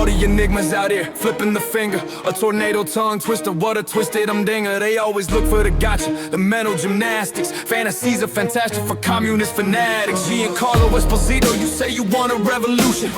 all the enigmas out here, flipping the finger. A tornado tongue twister, what a twisted umdinger. They always look for the gotcha, the mental gymnastics. Fantasies are fantastic for communist fanatics. Giancarlo Esposito, you say you want a revolution.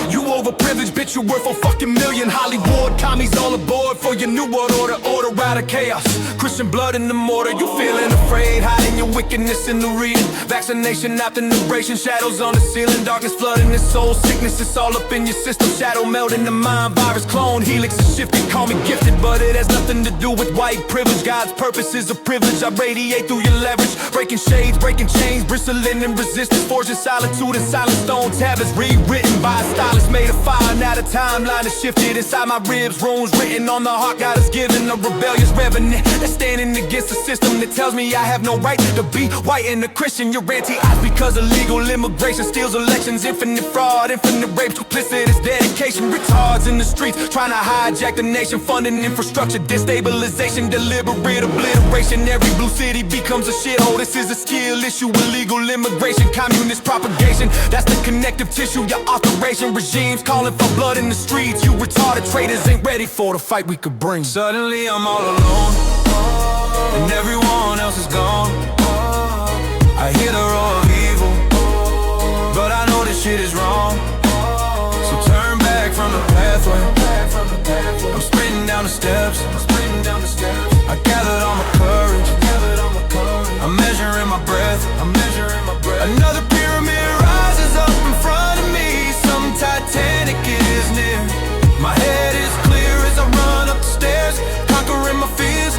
You overprivileged, bitch, you worth a fucking million. Hollywood commies all aboard for your new world order. Order out of chaos, Christian blood in the mortar. You feeling afraid, hiding your wickedness in the reading. Vaccination after liberation, shadows on the ceiling. Darkness flooding this soul, sickness, it's all up in your system. Shadow melting the mind, virus clone, helix is shifting. Call me gifted, but it has nothing to do with white privilege. God's purpose is a privilege, I radiate through your leverage. Breaking shades, breaking chains, bristling in resistance. Forging solitude and silent stone tablets. Rewritten by a stylist, made of fire. Now the timeline is shifted inside my ribs. Runes written on the heart God has given. A rebellious revenant that's standing against the system that tells me I have no right to be white and a Christian. You're anti-ops because illegal immigration steals elections. Infinite fraud, infinite rape, duplicitous dedication. Retards in the streets trying to hijack the nation. Funding infrastructure, destabilization, deliberate obliteration. Every blue city becomes a shithole. This is a skill issue. Illegal immigration, communist propagation. That's the connective tissue, your alteration. Regimes calling for blood in the streets. You retarded traitors ain't ready for the fight we could bring. Suddenly I'm all alone, and everyone else is gone. I hear the roar of evil, but I know this shit is wrong. So turn back from the pathway. I'm sprinting down the steps. I gathered all my courage. I'm measuring my breath. Another pyramid rises up in front of me. Some Titanic is near. My head is clear as I run up the stairs, conquering my fears.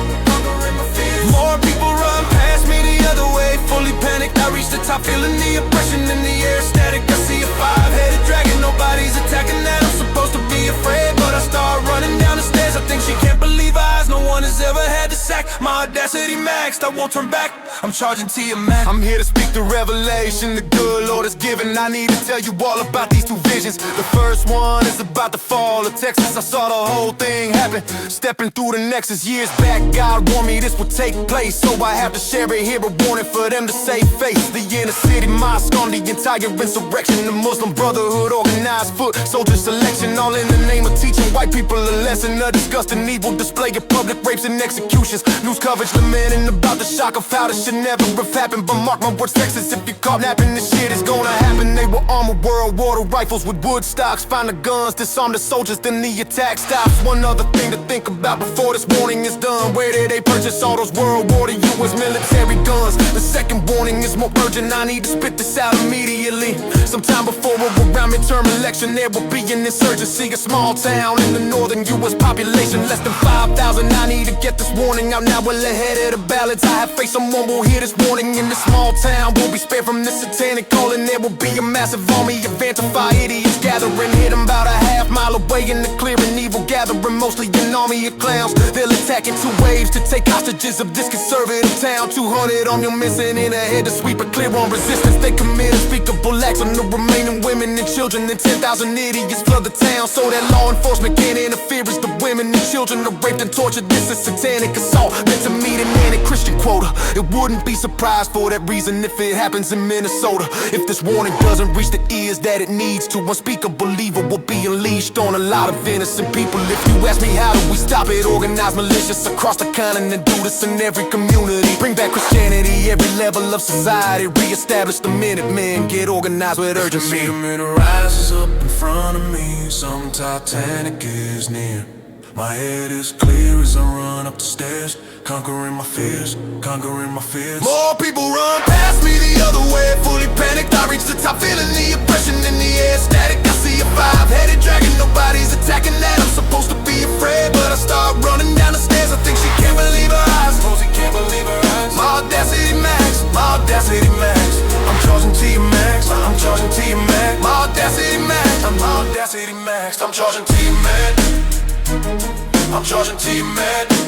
More people run past me the other way, fully panicked. I reach the top, feeling the oppression in the air, static. I see a five-headed dragon, nobody's attacking that. I'm supposed to be afraid, but I start running down the stairs. I think she can't believe her eyes, no one has ever had to sack. My audacity maxed, I won't turn back. I'm charging Tiamat. I'm here to speak the revelation the good Lord has given. I need to tell you all about these two visions. The first one is about the fall of Texas. I saw the whole thing happen, stepping through the nexus. Years back, God warned me this would take place, so I have to share it here, a warning for them to save face. The inner city mosque on the entire insurrection. The Muslim Brotherhood organized foot soldier selection, all in the name of teaching white people a lesson. A disgusting evil display of public rapes and executions. News coverage lamenting about the shock of how this should never have happened. But mark my words, Texas, if you caught napping, this shit is gonna happen. They were armed with World War rifles with wood stocks. Find the guns, disarm the soldiers, then the attack stops. One other thing to think about before this warning is done. Where did they purchase all those World War US military guns? The second warning is more urgent, I need to spit this out immediately. Sometime before or around midterm election, there will be an insurgency. A small town in the northern US, population less than 5,000. I need to get this warning out now, well ahead of the ballots. I have faith someone will hear this warning. In this small town, we'll be spared from this satanic calling. There will be a massive army of anti-fi idiots gathering. Hit them about a half-mile away in the clearing. Evil gathering, mostly an army of clowns. They'll attack in two waves to take hostages of this conservative town. 200 on your missing in ahead to sweep it clear on resistance. They commit unspeakable acts on the remaining women and children. And 10,000 idiots flood the town so that law enforcement can't interfere as the women and children are raped and tortured. This is satanic assault meant to meet an anti-Christian quota. It wouldn't be surprised for that reason if it happens in Minnesota. If this warning doesn't reach the ears that it needs to, unspeakable evil will be unleashed on a lot of innocent people. If you ask me how do we stop it, organize militias across the continent, do this in every community. Bring back Christianity, every level of society. Re-establish the Minutemen, get organized with urgency. Pyramid rises up in front of me, some Titanic is near. My head is clear as I run up the stairs, conquering my fears. More people run past me the other way, fully panicked. I reach the top, feeling the oppression in the air, static. I see a five-headed dragon, nobody's attacking that. I'm supposed to be afraid, but I start running down the stairs. I think she can't believe her eyes. My audacity max, my audacity max. I'm charging Tiamat, I'm charging Tiamat. My audacity max, my audacity max. I'm charging Tiamat, I'm charging Tiamat.